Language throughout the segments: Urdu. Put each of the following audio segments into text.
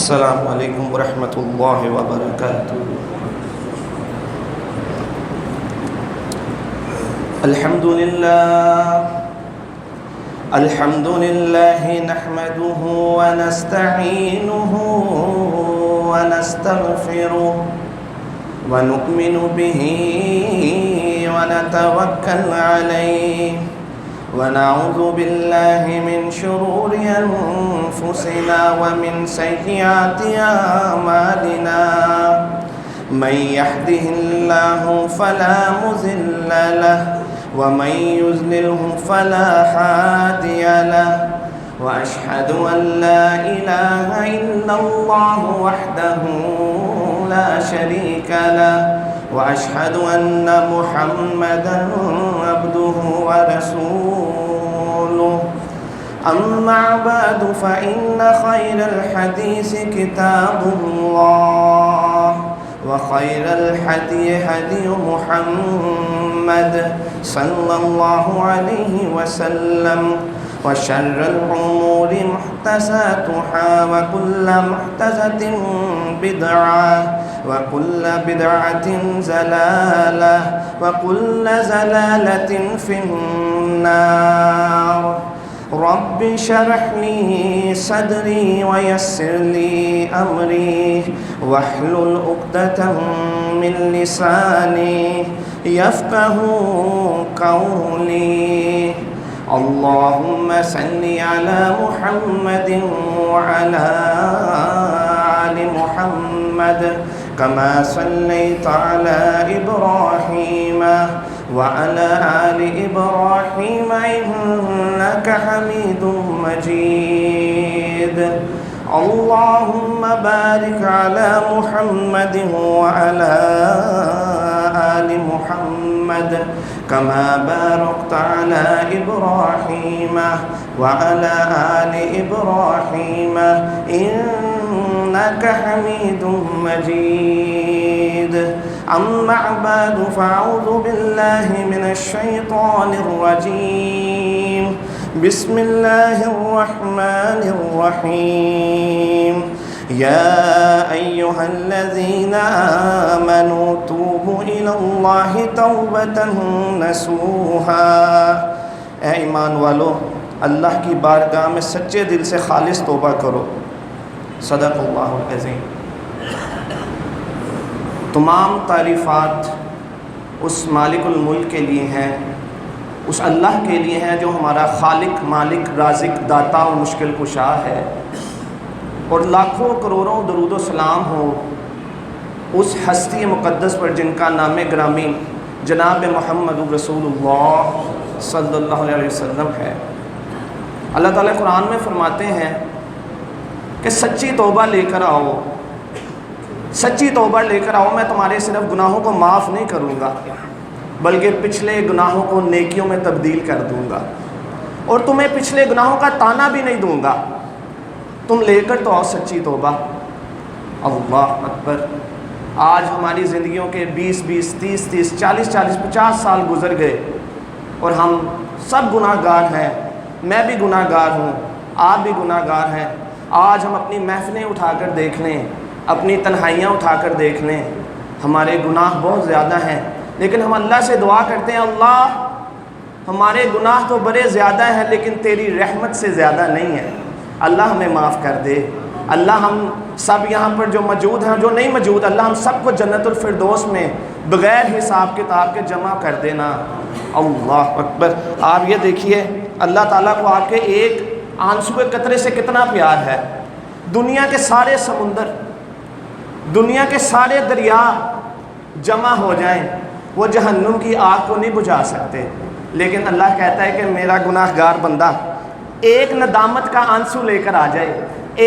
السلام علیکم ورحمۃ اللہ وبرکاتہ۔ الحمد للہ نحمده ونستعینه ونستغفره ونؤمن به ونتوکل علیہ ونعوذ باللہ من شرور انفسنا ومن سیئات اعمالنا من يهده الله فلا مضل له ومن يضلله فلا هادي له واشهد ان لا اله الا الله وحده لا شريك له واشهد ان محمدا عبده ورسوله اما بعد فان خير الحديث كتاب الله وخير الهدي هدي محمد صلى الله عليه وسلم وشر الأمور محدثاتها وكل محدثة بدعة وكل بدعة ضلالة وكل ضلالة في النار رب اشرح لي صدري ويسر لي أمري واحلل عقدة من لساني يفقهوا قولي اللهم صل على محمد وعلى آل محمد كما صليت على إبراهيم وعلى آل إبراهيم إنك حميد مجيد اللهم بارك على محمد وعلى آل محمد كما باركت على إبراهيم وعلى آل إبراهيم إنك حميد مجيد أما بعد فأعوذ بالله من الشيطان الرجيم بسم الله الرحمن الرحيم يا أيها الذين آمنوا توبوا إلى الله توبة نصوحا۔ اے ایمان والو، اللہ کی بارگاہ میں سچے دل سے خالص توبہ کرو۔ صدق اللہ العظیم۔ تمام تعریفات اس مالک الملک کے لیے ہیں، اس اللہ کے لیے ہیں جو ہمارا خالق، مالک، رازق، داتا و مشکل کشا ہے، اور لاکھوں کروڑوں درود و سلام ہو اس ہستی مقدس پر جن کا نام گرامی جناب محمد رسول اللہ صلی اللہ علیہ وسلم ہے۔ اللہ تعالیٰ قرآن میں فرماتے ہیں کہ سچی توبہ لے کر آؤ، سچی توبہ لے کر آؤ، میں تمہارے صرف گناہوں کو معاف نہیں کروں گا بلکہ پچھلے گناہوں کو نیکیوں میں تبدیل کر دوں گا، اور تمہیں پچھلے گناہوں کا تانا بھی نہیں دوں گا، تم لے کر تو آؤ سچی توبہ۔ اللہ اکبر۔ آج ہماری زندگیوں کے 20 30 40 50 سال گزر گئے اور ہم سب گناہ گار ہیں، میں بھی گناہ گار ہوں، آپ بھی گناہ گار ہیں۔ آج ہم اپنی محفلیں اٹھا کر دیکھ لیں، اپنی تنہائیاں اٹھا کر دیکھ لیں، ہمارے گناہ بہت زیادہ ہیں، لیکن ہم اللہ سے دعا کرتے ہیں اللہ ہمارے گناہ تو بڑے زیادہ ہیں لیکن تیری رحمت سے زیادہ نہیں ہے، اللہ ہمیں معاف کر دے۔ اللہ ہم سب یہاں پر جو موجود ہیں، جو نہیں موجود، اللہ ہم سب کو جنت الفردوس میں بغیر حساب کتاب کے جمع کر دینا۔ اللہ اکبر۔ آپ یہ دیکھیے اللہ تعالیٰ کو آپ کے ایک آنسو کے قطرے سے کتنا پیار ہے۔ دنیا کے سارے سمندر، دنیا کے سارے دریا جمع ہو جائیں، وہ جہنم کی آگ کو نہیں بجھا سکتے، لیکن اللہ کہتا ہے کہ میرا گناہ گار بندہ ایک ندامت کا آنسو لے کر آ جائے،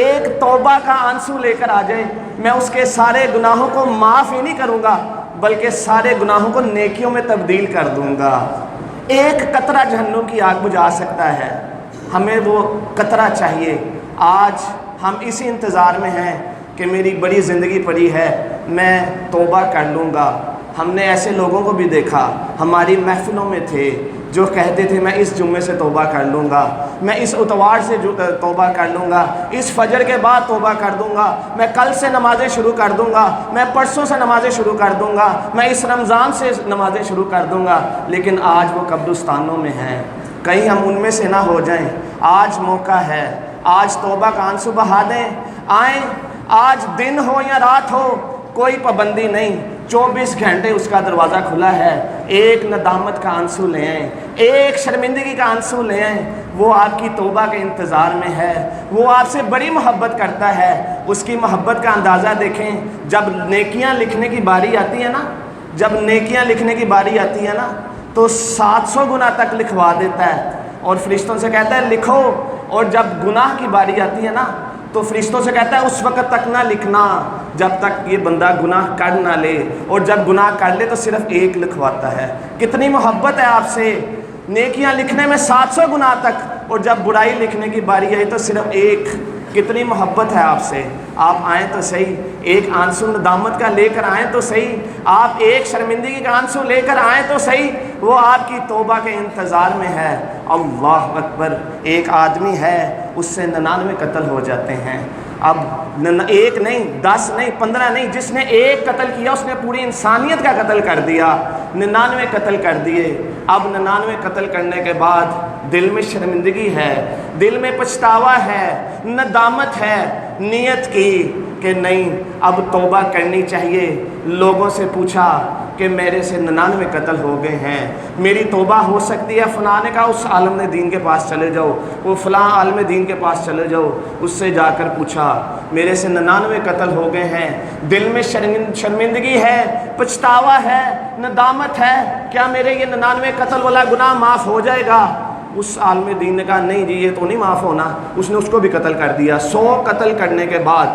ایک توبہ کا آنسو لے کر آ جائے، میں اس کے سارے گناہوں کو معاف ہی نہیں کروں گا بلکہ سارے گناہوں کو نیکیوں میں تبدیل کر دوں گا۔ ایک قطرہ جہنم کی آگ بجھا سکتا ہے، ہمیں وہ قطرہ چاہیے۔ آج ہم اسی انتظار میں ہیں کہ میری بڑی زندگی پڑی ہے، میں توبہ کر لوں گا۔ ہم نے ایسے لوگوں کو بھی دیکھا ہماری محفلوں میں تھے جو کہتے تھے میں اس جمعے سے توبہ کر لوں گا، میں اس اتوار سے توبہ کر لوں گا، اس فجر کے بعد توبہ کر دوں گا، میں کل سے نمازیں شروع کر دوں گا، میں پرسوں سے نمازیں شروع کر دوں گا، میں اس رمضان سے نمازیں شروع کر دوں گا، لیکن آج وہ قبرستانوں میں ہیں۔ کہیں ہم ان میں سے نہ ہو جائیں۔ آج موقع ہے، آج توبہ کا آنسو بہا دیں، آئیں، آج دن ہو یا رات ہو کوئی پابندی نہیں، 24 گھنٹے اس کا دروازہ کھلا ہے۔ ایک ندامت کا آنسو لے آئیں، ایک شرمندگی کا آنسو لے آئیں۔ وہ آپ کی توبہ کے انتظار میں ہے، وہ آپ سے بڑی محبت کرتا ہے۔ اس کی محبت کا اندازہ دیکھیں، جب نیکیاں لکھنے کی باری آتی ہے نا، جب نیکیاں لکھنے کی باری آتی ہے نا تو 700 گنا تک لکھوا دیتا ہے اور فرشتوں سے کہتا ہے لکھو، اور جب گناہ کی باری آتی ہے نا تو فرشتوں سے کہتا ہے اس وقت تک نہ لکھنا جب تک یہ بندہ گناہ کر نہ لے، اور جب گناہ کر لے تو صرف ایک لکھواتا ہے۔ کتنی محبت ہے آپ سے، نیکیاں لکھنے میں 700 گناہ تک، اور جب برائی لکھنے کی باری آئی تو صرف ایک۔ کتنی محبت ہے آپ سے۔ آپ آئیں تو صحیح، ایک آنسو ندامت کا لے کر آئیں تو صحیح، آپ ایک شرمندگی کا آنسو لے کر آئیں تو صحیح، وہ آپ کی توبہ کے انتظار میں ہے۔ اللہ اکبر۔ ایک آدمی ہے، اس سے 99 قتل ہو جاتے ہیں۔ اب ایک نہیں، 10 نہیں، 15 نہیں، جس نے ایک قتل کیا اس نے پوری انسانیت کا قتل کر دیا، 99 قتل کر دیے۔ اب 99 قتل کرنے کے بعد دل میں شرمندگی ہے، دل میں پچھتاوا ہے، ندامت ہے، نیت کی کہ نہیں اب توبہ کرنی چاہیے۔ لوگوں سے پوچھا کہ میرے سے 99 قتل ہو گئے ہیں، میری توبہ ہو سکتی ہے؟ فلاں نے کہا اس عالم دین کے پاس چلے جاؤ، وہ فلاں عالم دین کے پاس چلے جاؤ، اس سے جا کر پوچھا میرے سے 99 قتل ہو گئے ہیں، دل میں شرمندگی ہے، پچھتاوا ہے، ندامت ہے، کیا میرے یہ 99 قتل والا گناہ معاف ہو جائے گا؟ اس عالم دین نے کہا نہیں جی یہ تو نہیں معاف ہونا۔ اس نے اس کو بھی قتل کر دیا۔ 100 قتل کرنے کے بعد،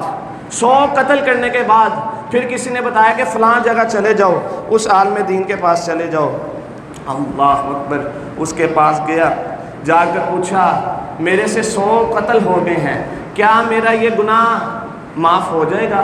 100 قتل کرنے کے بعد پھر کسی نے بتایا کہ فلاں جگہ چلے جاؤ، اس عالم دین کے پاس چلے جاؤ۔ اللہ اکبر۔ اس کے پاس گیا، جا کر پوچھا میرے سے 100 قتل ہو گئے ہیں، کیا میرا یہ گناہ معاف ہو جائے گا؟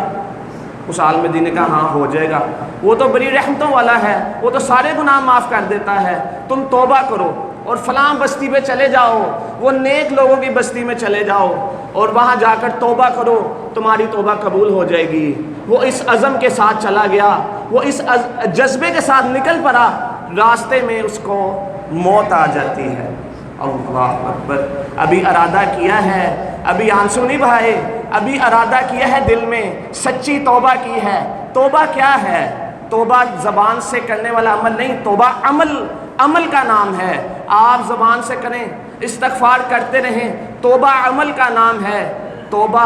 اس عالم دین نے کہا ہاں ہو جائے گا، وہ تو بڑی رحمتوں والا ہے، وہ تو سارے گناہ معاف کر دیتا ہے، تم توبہ کرو اور فلاں بستی پہ چلے جاؤ، وہ نیک لوگوں کی بستی میں چلے جاؤ اور وہاں جا کر توبہ کرو، تمہاری توبہ قبول ہو جائے گی۔ وہ اس عزم کے ساتھ چلا گیا، وہ اس جذبے کے ساتھ نکل پڑا، راستے میں اس کو موت آ جاتی ہے۔ اللہ اکبر۔ ابھی ارادہ کیا ہے، ابھی آنسو نہیں بہائے، ابھی ارادہ کیا ہے، دل میں سچی توبہ کی ہے۔ توبہ کیا ہے؟ توبہ زبان سے کرنے والا عمل نہیں، توبہ عمل کا نام ہے۔ آپ زبان سے کریں، استغفار کرتے رہیں، توبہ عمل کا نام ہے۔ توبہ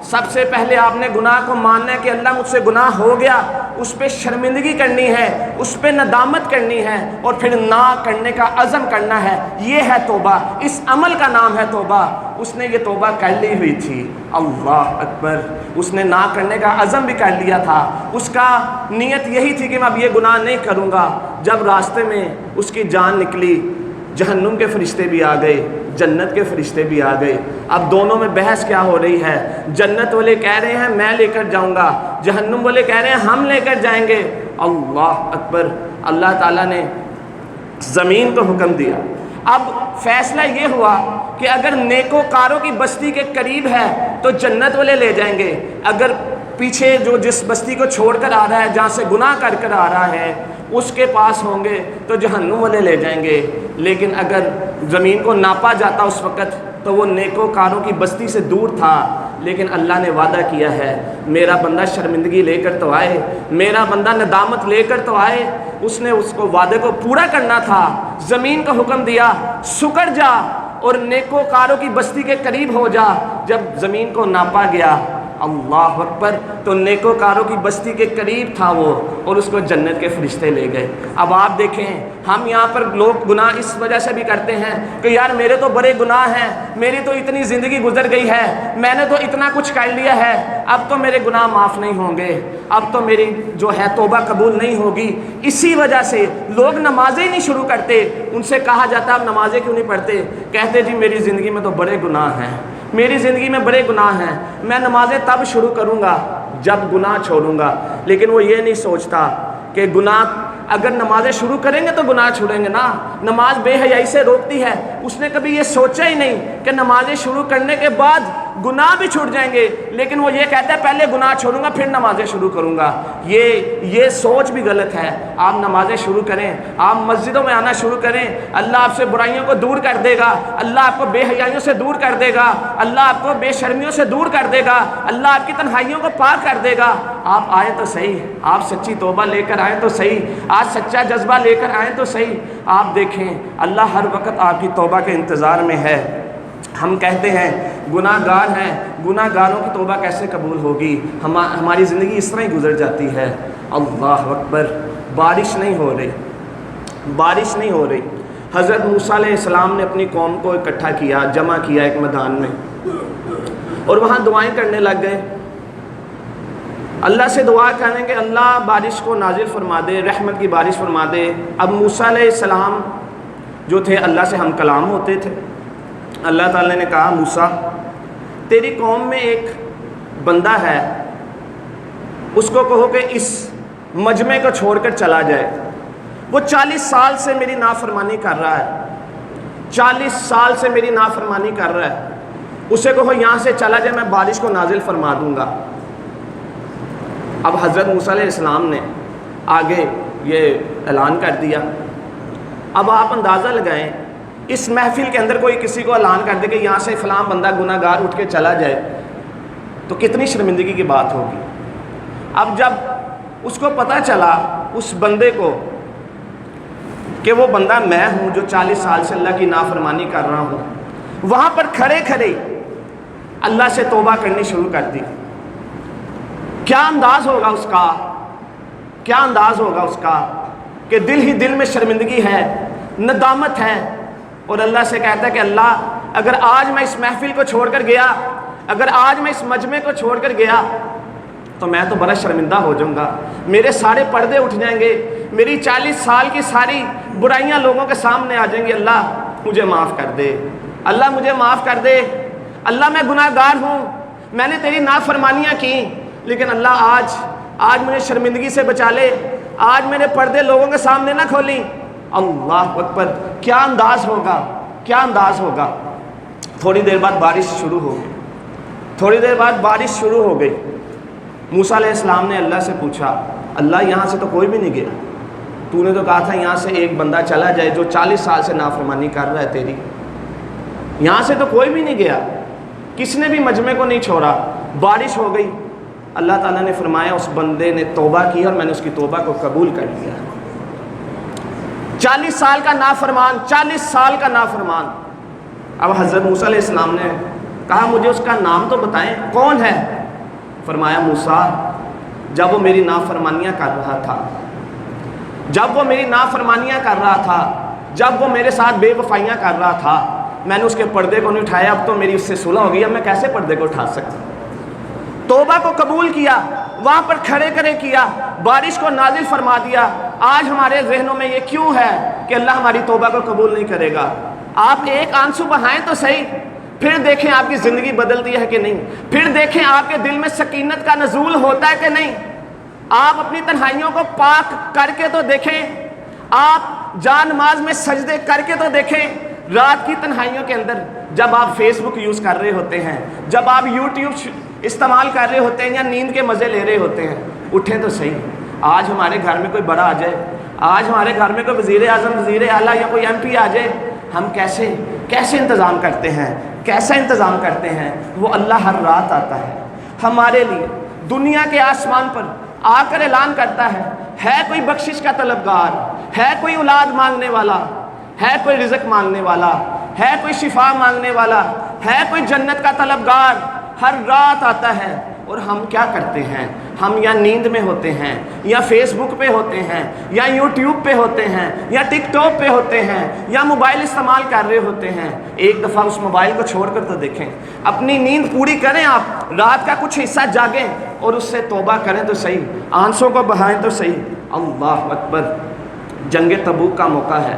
سب سے پہلے آپ نے گناہ کو ماننا ہے کہ اللہ مجھ سے گناہ ہو گیا، اس پہ شرمندگی کرنی ہے، اس پہ ندامت کرنی ہے، اور پھر نہ کرنے کا عزم کرنا ہے۔ یہ ہے توبہ، اس عمل کا نام ہے توبہ۔ اس نے یہ توبہ کر لی ہوئی تھی۔ اللہ اکبر۔ اس نے نہ کرنے کا عزم بھی کر لیا تھا، اس کا نیت یہی تھی کہ میں اب یہ گناہ نہیں کروں گا۔ جب راستے میں اس کی جان نکلی، جہنم کے فرشتے بھی آ گئے، جنت کے فرشتے بھی آ گئے۔ اب دونوں میں بحث کیا ہو رہی ہے؟ جنت والے کہہ رہے ہیں میں لے کر جاؤں گا، جہنم والے کہہ رہے ہیں ہم لے کر جائیں گے۔ اللہ اکبر۔ اللہ تعالیٰ نے زمین کو حکم دیا۔ اب فیصلہ یہ ہوا کہ اگر نیکوکاروں کی بستی کے قریب ہے تو جنت والے لے جائیں گے، اگر پیچھے جو جس بستی کو چھوڑ کر آ رہا ہے، جہاں سے گناہ کر کر آ رہا ہے، اس کے پاس ہوں گے تو جہنم والے لے جائیں گے۔ لیکن اگر زمین کو ناپا جاتا اس وقت تو وہ نیکوکاروں کی بستی سے دور تھا، لیکن اللہ نے وعدہ کیا ہے میرا بندہ شرمندگی لے کر تو آئے، میرا بندہ ندامت لے کر تو آئے۔ اس نے اس کو وعدے کو پورا کرنا تھا۔ زمین کو حکم دیا سکڑ جا اور نیکوکاروں کی بستی کے قریب ہو جا۔ جب زمین کو ناپا گیا، اللہ اکبر، تو نیکوکاروں کی بستی کے قریب تھا وہ، اور اس کو جنت کے فرشتے لے گئے۔ اب آپ دیکھیں، ہم یہاں پر لوگ گناہ اس وجہ سے بھی کرتے ہیں کہ یار میرے تو بڑے گناہ ہیں، میری تو اتنی زندگی گزر گئی ہے، میں نے تو اتنا کچھ کر لیا ہے، اب تو میرے گناہ معاف نہیں ہوں گے، اب تو میری جو ہے توبہ قبول نہیں ہوگی۔ اسی وجہ سے لوگ نمازیں ہی نہیں شروع کرتے۔ ان سے کہا جاتا ہے آپ نمازیں کیوں نہیں پڑھتے؟ کہتے جی میری زندگی میں تو بڑے گناہ ہیں، میری زندگی میں بڑے گناہ ہیں، میں نمازیں تب شروع کروں گا جب گناہ چھوڑوں گا۔ لیکن وہ یہ نہیں سوچتا کہ گناہ اگر نمازیں شروع کریں گے تو گناہ چھوڑیں گے نا. نماز بے حیائی سے روکتی ہے. اس نے کبھی یہ سوچا ہی نہیں کہ نمازیں شروع کرنے کے بعد گناہ بھی چھوٹ جائیں گے, لیکن وہ یہ کہتا ہے پہلے گناہ چھوڑوں گا پھر نمازیں شروع کروں گا. یہ سوچ بھی غلط ہے. آپ نمازیں شروع کریں, آپ مسجدوں میں آنا شروع کریں, اللہ آپ سے برائیوں کو دور کر دے گا, اللہ آپ کو بے حیائیوں سے دور کر دے گا, اللہ آپ کو بے شرمیوں سے دور کر دے گا, اللہ آپ کی تنہائیوں کو پاک کر دے گا. آپ آئیں تو صحیح, آپ سچی توبہ لے کر آئیں تو صحیح, آج سچا جذبہ لے کر آئیں تو صحیح. آپ دیکھیں اللہ ہر وقت آپ کی توبہ کے انتظار میں ہے. ہم کہتے ہیں گناہ گار ہیں, گناہ گاروں کی توبہ کیسے قبول ہوگی؟ ہماری زندگی اس طرح ہی گزر جاتی ہے. اللہ اکبر, بارش نہیں ہو رہی, بارش نہیں ہو رہی. حضرت موسیٰ علیہ السلام نے اپنی قوم کو اکٹھا کیا, جمع کیا ایک میدان میں, اور وہاں دعائیں کرنے لگ گئے. اللہ سے دعا کریں کہ اللہ بارش کو نازل فرما دے, رحمت کی بارش فرما دے. اب موسیٰ علیہ السلام جو تھے اللہ سے ہم کلام ہوتے تھے. اللہ تعالیٰ نے کہا موسیٰ تیری قوم میں ایک بندہ ہے, اس کو کہو کہ اس مجمع کو چھوڑ کر چلا جائے. وہ 40 سال سے میری نافرمانی کر رہا ہے, 40 سال سے میری نافرمانی کر رہا ہے. اسے کہو یہاں سے چلا جائے, میں بارش کو نازل فرما دوں گا. اب حضرت موسیٰ علیہ السلام نے آگے یہ اعلان کر دیا. اب آپ اندازہ لگائیں اس محفل کے اندر کوئی کسی کو اعلان کر دے کہ یہاں سے فلاں بندہ گناہ گار اٹھ کے چلا جائے تو کتنی شرمندگی کی بات ہوگی. اب جب اس کو پتہ چلا اس بندے کو کہ وہ بندہ میں ہوں جو 40 سال سے اللہ کی نافرمانی کر رہا ہوں, وہاں پر کھڑے کھڑے اللہ سے توبہ کرنی شروع کر دی. کیا انداز ہوگا اس کا, کیا انداز ہوگا اس کا کہ دل ہی دل میں شرمندگی ہے, ندامت ہے, اور اللہ سے کہتا ہے کہ اللہ اگر آج میں اس محفل کو چھوڑ کر گیا, اگر آج میں اس مجمع کو چھوڑ کر گیا تو میں تو بڑا شرمندہ ہو جاؤں گا, میرے سارے پردے اٹھ جائیں گے, میری 40 سال کی ساری برائیاں لوگوں کے سامنے آ جائیں گی. اللہ مجھے معاف کر دے, اللہ مجھے معاف کر دے, اللہ میں گناہ گار ہوں, میں نے تیری نافرمانیاں کی, لیکن اللہ آج مجھے شرمندگی سے بچا لے, آج میرے پردے لوگوں کے سامنے نہ کھولیں. اللہ اکبر, کیا انداز ہوگا, کیا انداز ہوگا. تھوڑی دیر بعد بارش شروع ہو گئی, تھوڑی دیر بعد بارش شروع ہو گئی. موسیٰ علیہ السلام نے اللہ سے پوچھا اللہ یہاں سے تو کوئی بھی نہیں گیا, تو نے تو کہا تھا یہاں سے ایک بندہ چلا جائے جو 40 سال سے نافرمانی کر رہا ہے تیری, یہاں سے تو کوئی بھی نہیں گیا, کس نے بھی مجمع کو نہیں چھوڑا. بارش ہو گئی. اللہ تعالیٰ نے فرمایا اس بندے نے توبہ کی اور میں نے اس کی توبہ کو قبول کر لیا. 40 سال کا نافرمان, 40 سال کا نافرمان. اب حضرت موسیٰ علیہ السلام نے کہا مجھے اس کا نام تو بتائیں, کون ہے؟ فرمایا موسیٰ جب وہ میری نافرمانیاں کر رہا تھا, جب وہ میری نافرمانیاں کر رہا تھا, جب وہ میرے ساتھ بے وفائیاں کر رہا تھا, میں نے اس کے پردے کو نہیں اٹھایا. اب تو میری اس سے صلح ہو گئی, اب میں کیسے پردے کو اٹھا سکتا. توبہ کو قبول کیا, وہاں پر کھڑے کھڑے کیا, بارش کو نازل فرما دیا. آج ہمارے ذہنوں میں یہ کیوں ہے کہ اللہ ہماری توبہ کو قبول نہیں کرے گا؟ آپ ایک آنسو بہائیں تو صحیح, پھر دیکھیں آپ کی زندگی بدلتی ہے کہ نہیں, پھر دیکھیں آپ کے دل میں سکینت کا نزول ہوتا ہے کہ نہیں. آپ اپنی تنہائیوں کو پاک کر کے تو دیکھیں, آپ جان نماز میں سجدے کر کے تو دیکھیں. رات کی تنہائیوں کے اندر جب آپ فیس بک یوز کر رہے ہوتے ہیں, جب آپ یوٹیوب استعمال کر رہے ہوتے ہیں یا نیند کے مزے لے رہے ہوتے ہیں, اٹھیں تو صحیح. آج ہمارے گھر میں کوئی بڑا آ جائے, آج ہمارے گھر میں کوئی وزیر اعظم, وزیر اعلیٰ یا کوئی ایم پی آ جائے, ہم کیسے انتظام کرتے ہیں, کیسا انتظام کرتے ہیں. وہ اللہ ہر رات آتا ہے ہمارے لیے, دنیا کے آسمان پر آ کر اعلان کرتا ہے کوئی بخشش کا طلبگار, ہے کوئی اولاد مانگنے والا, ہے کوئی رزق مانگنے والا, ہے کوئی شفا مانگنے والا, ہے کوئی جنت کا طلبگار. ہر رات آتا ہے. اور ہم کیا کرتے ہیں, ہم یا نیند میں ہوتے ہیں, یا فیس بک پہ ہوتے ہیں, یا یوٹیوب پہ ہوتے ہیں, یا ٹک ٹاک پہ ہوتے ہیں, یا موبائل استعمال کر رہے ہوتے ہیں. ایک دفعہ اس موبائل کو چھوڑ کر تو دیکھیں, اپنی نیند پوری کریں, آپ رات کا کچھ حصہ جاگیں اور اس سے توبہ کریں تو صحیح, آنسوں کو بہائیں تو صحیح. اللہ اکبر. جنگ تبوک کا موقع ہے.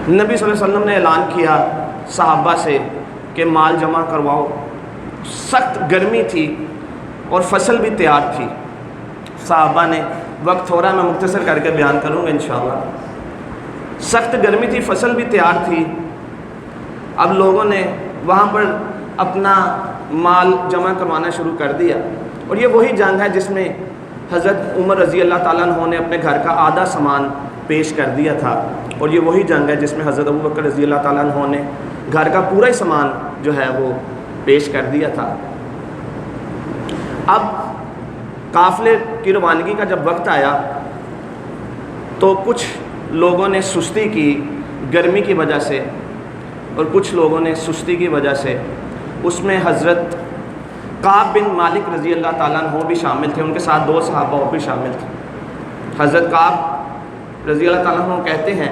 نبی صلی اللہ علیہ وسلم نے اعلان کیا صحابہ سے کہ مال جمع کرواؤ. سخت گرمی تھی اور فصل بھی تیار تھی. صحابہ نے، وقت تھوڑا میں مختصر کر کے بیان کروں گا انشاءاللہ۔ سخت گرمی تھی، فصل بھی تیار تھی، اب لوگوں نے وہاں پر اپنا مال جمع کروانا شروع کر دیا، اور یہ وہی جنگ ہے جس میں حضرت عمر رضی اللہ تعالیٰ عنہ نے اپنے گھر کا آدھا سامان پیش کر دیا تھا، اور یہ وہی جنگ ہے جس میں حضرت ابو بکر رضی اللہ تعالیٰ عنہ نے گھر کا پورا ہی سامان جو ہے وہ پیش کر دیا تھا۔ اب قافلے کی روانگی کا جب وقت آیا تو کچھ لوگوں نے سستی کی گرمی کی وجہ سے، اور کچھ لوگوں نے سستی کی وجہ سے، اس میں حضرت کعب بن مالک رضی اللہ تعالیٰ عنہ بھی شامل تھے، ان کے ساتھ 2 صحابہ اور بھی شامل تھے۔ حضرت کعب رضی اللہ تعالیٰ عنہ کہتے ہیں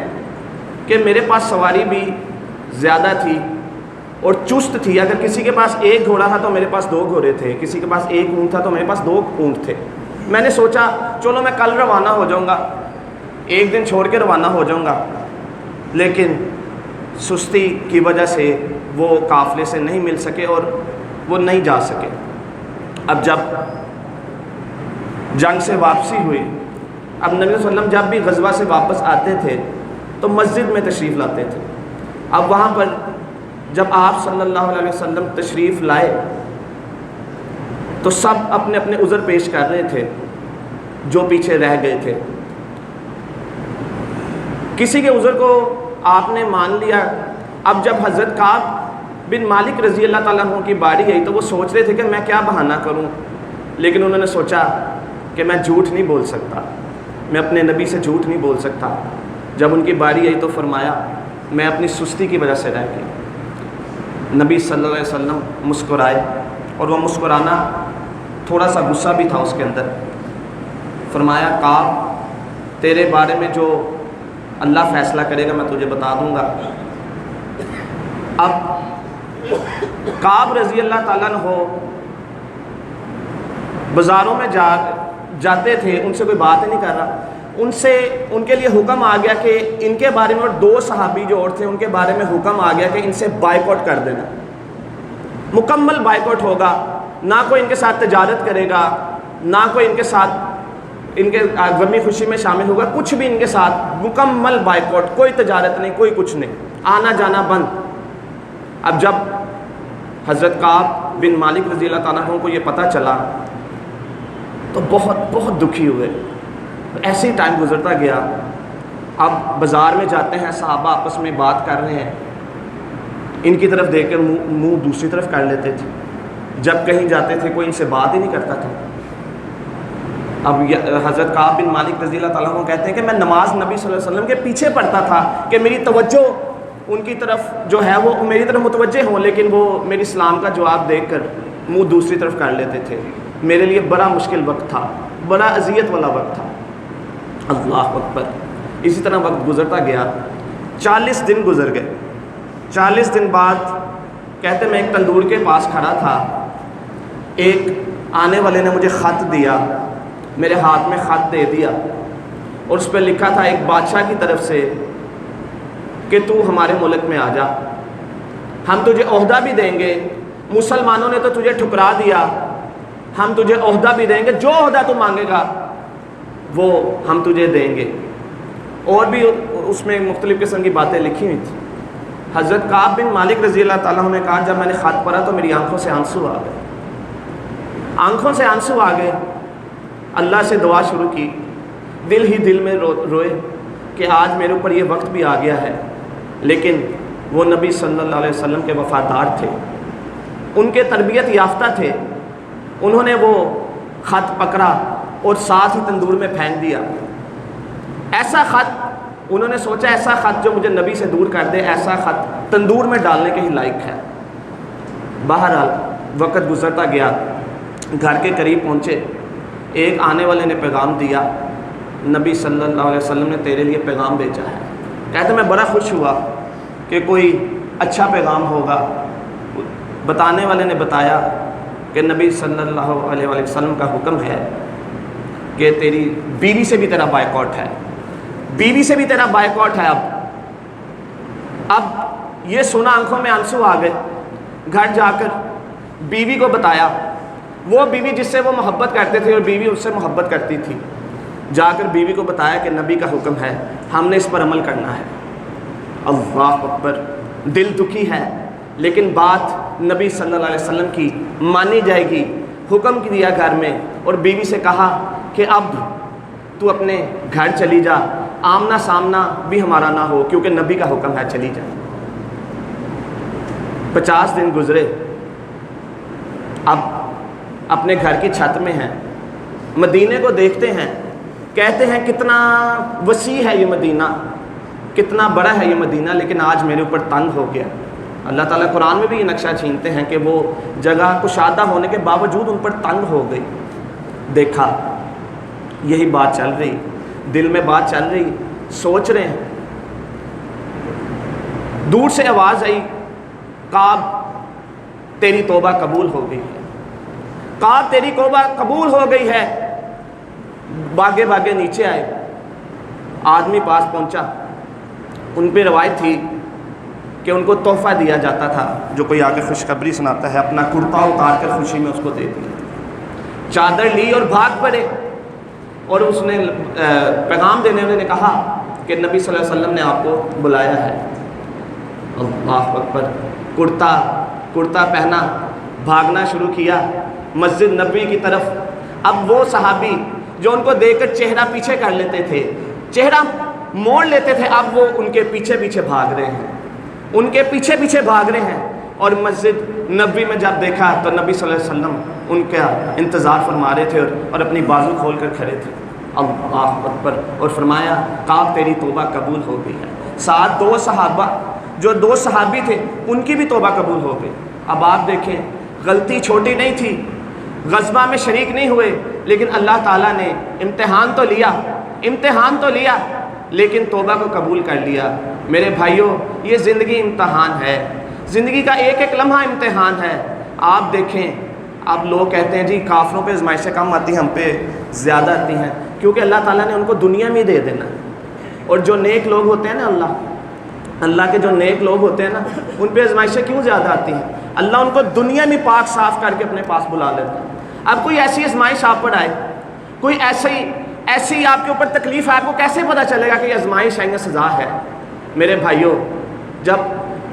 کہ میرے پاس سواری بھی زیادہ تھی اور چست تھی، اگر کسی کے پاس 1 گھوڑا تھا تو میرے پاس 2 گھوڑے تھے، کسی کے پاس 1 اونٹ تھا تو میرے پاس 2 اونٹ تھے۔ میں نے سوچا چلو میں کل روانہ ہو جاؤں گا، 1 دن چھوڑ کے روانہ ہو جاؤں گا، لیکن سستی کی وجہ سے وہ قافلے سے نہیں مل سکے اور وہ نہیں جا سکے۔ اب جب جنگ سے واپسی ہوئی، اب نبی صلی اللہ علیہ وسلم جب بھی غزوہ سے واپس آتے تھے تو مسجد میں تشریف لاتے تھے۔ اب وہاں پر جب آپ صلی اللہ علیہ وسلم تشریف لائے تو سب اپنے اپنے عذر پیش کر رہے تھے جو پیچھے رہ گئے تھے۔ کسی کے عذر کو آپ نے مان لیا۔ اب جب حضرت کعب بن مالک رضی اللہ تعالیٰ عنہ کی باری آئی تو وہ سوچ رہے تھے کہ میں کیا بہانہ کروں، لیکن انہوں نے سوچا کہ میں جھوٹ نہیں بول سکتا، میں اپنے نبی سے جھوٹ نہیں بول سکتا۔ جب ان کی باری آئی تو فرمایا میں اپنی سستی کی وجہ سے رہ گئی۔ نبی صلی اللہ علیہ وسلم مسکرائے، اور وہ مسکرانا تھوڑا سا غصہ بھی تھا اس کے اندر۔ فرمایا کعب تیرے بارے میں جو اللہ فیصلہ کرے گا میں تجھے بتا دوں گا۔ اب کعب رضی اللہ تعالیٰ عنہ بازاروں میں جاتے تھے، ان سے کوئی بات ہی نہیں کر رہا، ان کے لیے حکم آ گیا کہ ان کے بارے میں، اور 2 صحابی جو اور تھے ان کے بارے میں حکم آ گیا کہ ان سے بائیکاٹ کر دینا، مکمل بائیکاٹ ہوگا، نہ کوئی ان کے ساتھ تجارت کرے گا، نہ کوئی ان کے ساتھ ان کے غمی خوشی میں شامل ہوگا، کچھ بھی ان کے ساتھ، مکمل بائیکاٹ، کوئی تجارت نہیں، کوئی کچھ نہیں، آنا جانا بند۔ اب جب حضرت کعب بن مالک رضی اللہ تعالیٰ عنہ کو یہ پتہ چلا تو بہت بہت دکھی ہوئے۔ ایسے ہی ٹائم گزرتا گیا، اب بازار میں جاتے ہیں، صحابہ آپس میں بات کر رہے ہیں، ان کی طرف دیکھ کر منہ دوسری طرف کر لیتے تھے، جب کہیں جاتے تھے کوئی ان سے بات ہی نہیں کرتا تھا۔ اب حضرت کعب بن مالک رضی اللہ تعالیٰ عنہ کہتے ہیں کہ میں نماز نبی صلی اللہ علیہ وسلم کے پیچھے پڑھتا تھا کہ میری توجہ ان کی طرف جو ہے وہ میری طرف متوجہ ہوں، لیکن وہ میری اسلام کا جواب دیکھ کر منہ دوسری طرف کر لیتے تھے۔ میرے لیے بڑا مشکل وقت تھا، بڑا اذیت والا وقت تھا۔ اللہ اکبر۔ اسی طرح وقت گزرتا گیا، 40 دن گزر گئے۔ 40 دن بعد کہتے میں ایک تندور کے پاس کھڑا تھا، ایک آنے والے نے مجھے خط دیا، میرے ہاتھ میں خط دے دیا، اور اس پہ لکھا تھا ایک بادشاہ کی طرف سے کہ تو ہمارے ملک میں آ جا، ہم تجھے عہدہ بھی دیں گے، مسلمانوں نے تو تجھے ٹھکرا دیا، ہم تجھے عہدہ بھی دیں گے، جو عہدہ تو مانگے گا وہ ہم تجھے دیں گے۔ اور بھی اس میں مختلف قسم کی باتیں لکھی ہوئی تھیں۔ حضرت کعب بن مالک رضی اللہ تعالیٰ عنہ نے کہا جب میں نے خط پڑھا تو میری آنکھوں سے آنسو آ گئے، آنکھوں سے آنسو آ گئے۔ اللہ سے دعا شروع کی، دل ہی دل میں روئے کہ آج میرے اوپر یہ وقت بھی آ گیا ہے، لیکن وہ نبی صلی اللہ علیہ وسلم کے وفادار تھے، ان کے تربیت یافتہ تھے، انہوں نے وہ خط پکڑا اور ساتھ ہی تندور میں پھینک دیا۔ ایسا خط انہوں نے سوچا ایسا خط جو مجھے نبی سے دور کر دے، ایسا خط تندور میں ڈالنے کے ہی لائق ہے۔ بہرحال وقت گزرتا گیا، گھر کے قریب پہنچے، ایک آنے والے نے پیغام دیا، نبی صلی اللہ علیہ وسلم نے تیرے لیے پیغام بھیجا ہے۔ کہتے میں بڑا خوش ہوا کہ کوئی اچھا پیغام ہوگا۔ بتانے والے نے بتایا کہ نبی صلی اللہ علیہ وسلم کا حکم ہے کہ تیری بیوی سے بھی تیرا بائیکاٹ ہے، بیوی سے بھی تیرا بائیکاٹ ہے۔ اب یہ سنا آنکھوں میں آنسو آ گئے، گھر جا کر بیوی کو بتایا، وہ بیوی جس سے وہ محبت کرتے تھے اور بیوی اس سے محبت کرتی تھی، جا کر بیوی کو بتایا کہ نبی کا حکم ہے، ہم نے اس پر عمل کرنا ہے۔ اللہ اکبر، دل دکھی ہے، لیکن بات نبی صلی اللہ علیہ وسلم کی مانی جائے گی۔ حکم دیا گھر میں، اور بیوی سے کہا کہ اب تو اپنے گھر چلی جا، آمنا سامنا بھی ہمارا نہ ہو، کیونکہ نبی کا حکم ہے، چلی جا۔ 50 دن گزرے، اب اپنے گھر کی چھت میں ہیں، مدینے کو دیکھتے ہیں، کہتے ہیں کتنا وسیع ہے یہ مدینہ، کتنا بڑا ہے یہ مدینہ، لیکن آج میرے اوپر تنگ ہو گیا۔ اللہ تعالیٰ قرآن میں بھی یہ نقشہ چھینتے ہیں کہ وہ جگہ کشادہ ہونے کے باوجود ان پر تنگ ہو گئی۔ دیکھا یہی بات چل رہی، دل میں بات چل رہی، سوچ رہے ہیں۔ دور سے آواز آئی، کعب تیری توبہ قبول ہو گئی ہے، کعب تیری توبہ قبول ہو گئی ہے۔ باگے باگے نیچے آئے، آدمی پاس پہنچا، ان پہ روایت تھی کہ ان کو تحفہ دیا جاتا تھا، جو کوئی آگے خوشخبری سناتا ہے، اپنا کرتا اتار کر خوشی میں اس کو دے دیا، چادر لی اور بھاگ پڑے، اور اس نے پیغام دینے والے نے کہا کہ نبی صلی اللہ علیہ وسلم نے آپ کو بلایا ہے۔ اللہ اکبر، کرتا پہنا، بھاگنا شروع کیا مسجد نبوی کی طرف۔ اب وہ صحابی جو ان کو دیکھ کر چہرہ پیچھے کر لیتے تھے، چہرہ موڑ لیتے تھے، اب وہ ان کے پیچھے پیچھے بھاگ رہے ہیں، ان کے پیچھے پیچھے بھاگ رہے ہیں۔ اور مسجد نبوی میں جب دیکھا تو نبی صلی اللہ علیہ وسلم ان کا انتظار فرما رہے تھے اور اپنی بازو کھول کر کھڑے تھے۔ اللہ اکبر، اور فرمایا کعب تیری توبہ قبول ہو گئی ہے۔ ساتھ دو صحابی تھے، ان کی بھی توبہ قبول ہو گئی۔ اب آپ دیکھیں، غلطی چھوٹی نہیں تھی، غزوہ میں شریک نہیں ہوئے، لیکن اللہ تعالیٰ نے امتحان تو لیا لیکن توبہ کو قبول کر لیا۔ میرے بھائیوں، یہ زندگی امتحان ہے، زندگی کا ایک ایک لمحہ امتحان ہے۔ آپ دیکھیں، اب لوگ کہتے ہیں جی کافروں پہ آزمائشیں کم آتی ہیں، ہم پہ زیادہ آتی ہیں، کیونکہ اللہ تعالیٰ نے ان کو دنیا میں دے دینا ہے۔ اور جو نیک لوگ ہوتے ہیں نا، اللہ کے جو نیک لوگ ہوتے ہیں نا، ان پہ آزمائشیں کیوں زیادہ آتی ہیں؟ اللہ ان کو دنیا میں پاک صاف کر کے اپنے پاس بلا لیتا ہے۔ اب کوئی ایسی آزمائش آپ پر آئے، کوئی ایسی آپ کے اوپر تکلیف ہے، آپ کو کیسے پتہ چلے گا کہ یہ آزمائش ہے یا سزا ہے؟ میرے بھائیوں، جب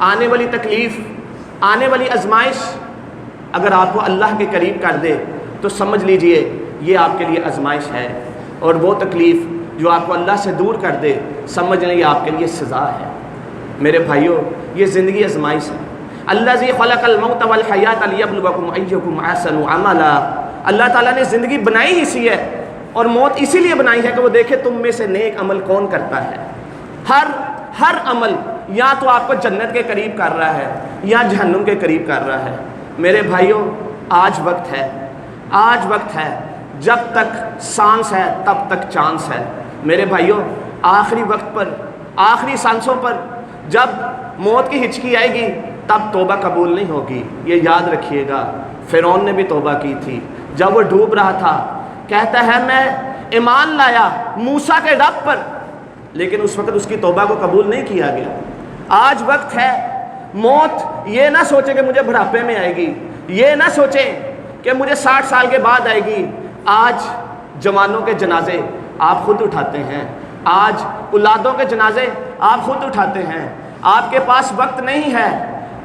آنے والی تکلیف، آنے والی آزمائش اگر آپ کو اللہ کے قریب کر دے تو سمجھ لیجئے یہ آپ کے لیے آزمائش ہے، اور وہ تکلیف جو آپ کو اللہ سے دور کر دے، سمجھ لیں یہ آپ کے لیے سزا ہے۔ میرے بھائیوں، یہ زندگی آزمائش ہے۔ الذی خلق الموت والحیات لیبلوکم ایکم احسن عملا، اللہ تعالیٰ نے زندگی بنائی اسی ہے، اور موت اسی لیے بنائی ہے کہ وہ دیکھے تم میں سے نیک عمل کون کرتا ہے۔ ہر عمل یا تو آپ کو جنت کے قریب کر رہا ہے یا جہنم کے قریب کر رہا ہے۔ میرے بھائیوں، آج وقت ہے، جب تک سانس ہے تب تک چانس ہے۔ میرے بھائیوں، آخری وقت پر، آخری سانسوں پر جب موت کی ہچکی آئے گی تب توبہ قبول نہیں ہوگی، یہ یاد رکھیے گا۔ فرعون نے بھی توبہ کی تھی، جب وہ ڈوب رہا تھا، کہتا ہے میں ایمان لایا موسیٰ کے رب پر، لیکن اس وقت اس کی توبہ کو قبول نہیں کیا گیا۔ آج وقت ہے، موت یہ نہ سوچے کہ مجھے بڑھاپے میں آئے گی، یہ نہ سوچے کہ مجھے 60 سال کے بعد آئے گی۔ آج جوانوں کے جنازے آپ خود اٹھاتے ہیں، آج اولادوں کے جنازے آپ خود اٹھاتے ہیں۔ آپ کے پاس وقت نہیں ہے،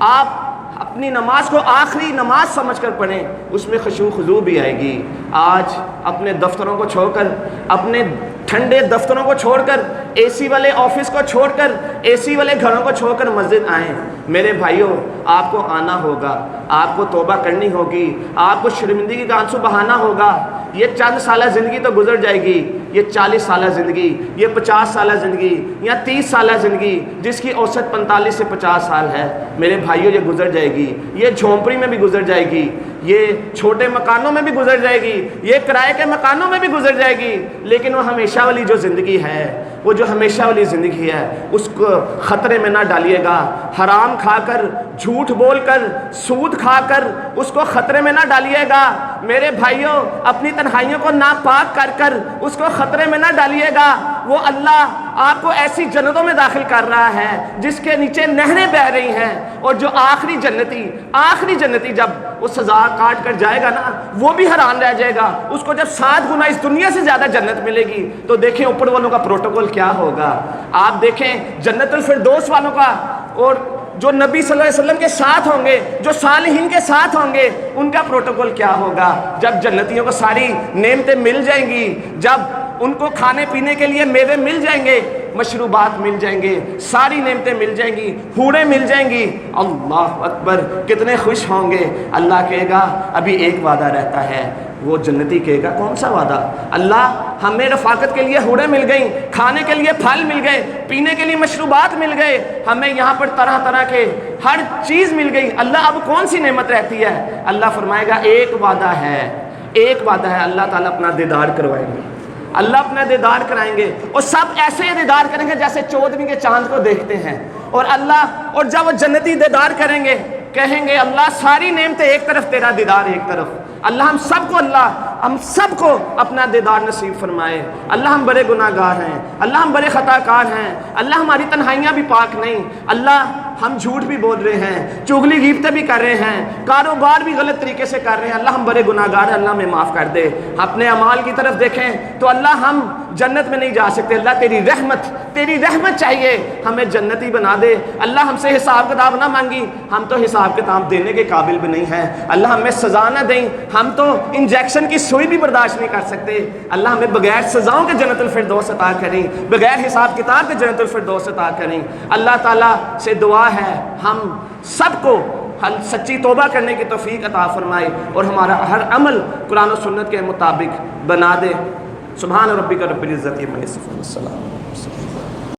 آپ اپنی نماز کو آخری نماز سمجھ کر پڑھیں، اس میں خشوع خضوع بھی آئے گی۔ آج اپنے دفتروں کو چھوڑ کر، اپنے ٹھنڈے دفتروں کو چھوڑ کر، اے سی والے آفس کو چھوڑ کر، اے سی والے گھروں کو چھوڑ کر مسجد آئیں۔ میرے بھائیوں، آپ کو آنا ہوگا، آپ کو توبہ کرنی ہوگی، آپ کو شرمندگی کا آنسو بہانا ہوگا۔ یہ چند سالہ زندگی تو گزر جائے گی، یہ 40 سالہ زندگی، یہ 50 سالہ زندگی یا 30 سالہ زندگی جس کی اوسط 45 سے 50 سال ہے، میرے بھائیوں یہ گزر جائے گی، یہ جھونپڑی میں بھی گزر جائے گی، یہ چھوٹے مکانوں میں بھی گزر جائے گی، یہ کرائے کے مکانوں میں بھی گزر جائے گی، لیکن وہ ہمیشہ والی جو زندگی ہے، وہ جو ہمیشہ والی زندگی ہے، اس کو خطرے میں نہ ڈالیے گا۔ حرام کھا کر، جھوٹ بول کر، سود کھا کر اس کو خطرے میں نہ ڈالیے گا۔ میرے بھائیوں اپنی تنہائیوں کو ناپاک کر کر اس کو خطرے میں نہ ڈالیے گا. وہ اللہ آپ کو ایسی جنتوں میں داخل کر رہا ہے جس کے نیچے نہریں بہ رہی ہیں, اور جو آخری جنتی جب وہ سزا کاٹ کر جائے گا نا وہ بھی حیران رہ جائے گا. اس کو جب 7 گنا اس دنیا سے زیادہ جنت ملے گی تو دیکھیں اوپر والوں کا پروٹوکول کیا ہوگا. آپ دیکھیں جنت الفردوس والوں کا, اور جو نبی صلی اللہ علیہ وسلم کے ساتھ ہوں گے, جو صالحین کے ساتھ ہوں گے, ان کا پروٹوکول کیا ہوگا. جب جنتیوں کو ساری نعمتیں مل جائیں گی, جب ان کو کھانے پینے کے لیے میوے مل جائیں گے, مشروبات مل جائیں گے, ساری نعمتیں مل جائیں گی, حوریں مل جائیں گی, اللہ اکبر کتنے خوش ہوں گے. اللہ کہے گا ابھی ایک وعدہ رہتا ہے. وہ جنتی کہے گا کون سا وعدہ؟ اللہ ہمیں رفاقت کے لیے حوریں مل گئیں, کھانے کے لیے پھل مل گئے, پینے کے لیے مشروبات مل گئے, ہمیں یہاں پر طرح طرح کے ہر چیز مل گئی. اللہ اب کون سی نعمت رہتی ہے؟ اللہ فرمائے گا ایک وعدہ ہے, اللہ تعالیٰ اپنا دیدار کروائیں گے, اللہ اپنا دیدار کرائیں گے, اور سب ایسے دیدار کریں گے جیسے 14ویں کے چاند کو دیکھتے ہیں. اور جب وہ جنتی دیدار کریں گے کہیں گے اللہ ساری نعمتیں ایک طرف, تیرا دیدار ایک طرف. اللہ ہم سب کو اپنا دیدار نصیب فرمائے. اللہ ہم بڑے گناہ گار ہیں, اللہ ہم بڑے خطا کار ہیں, اللہ ہماری تنہائیاں بھی پاک نہیں, اللہ ہم جھوٹ بھی بول رہے ہیں, چغلی غیبتیں بھی کر رہے ہیں, کاروبار بھی غلط طریقے سے کر رہے ہیں. اللہ ہم بڑے گناہ گار ہیں, اللہ ہمیں معاف کر دے. اپنے اعمال کی طرف دیکھیں تو اللہ ہم جنت میں نہیں جا سکتے, اللہ تیری رحمت چاہیے, ہمیں جنتی بنا دے. اللہ ہم سے حساب کتاب نہ مانگی, ہم تو حساب کتاب دینے کے قابل بھی نہیں ہیں. اللہ ہمیں سزا نہ دیں, ہم تو انجیکشن کی سوئی بھی برداشت نہیں کر سکتے. اللہ ہمیں بغیر سزاؤں کے جنت الفردوس عطا کریں, بغیر حساب کتاب کے جنت الفردوس عطا کریں. اللہ تعالیٰ سے دعا ہے ہم سب کو سچی توبہ کرنے کی توفیق عطا فرمائے, اور ہمارا ہر عمل قرآن و سنت کے مطابق بنا دے. سبحان ربک رب العزت عما یصفون. السلام.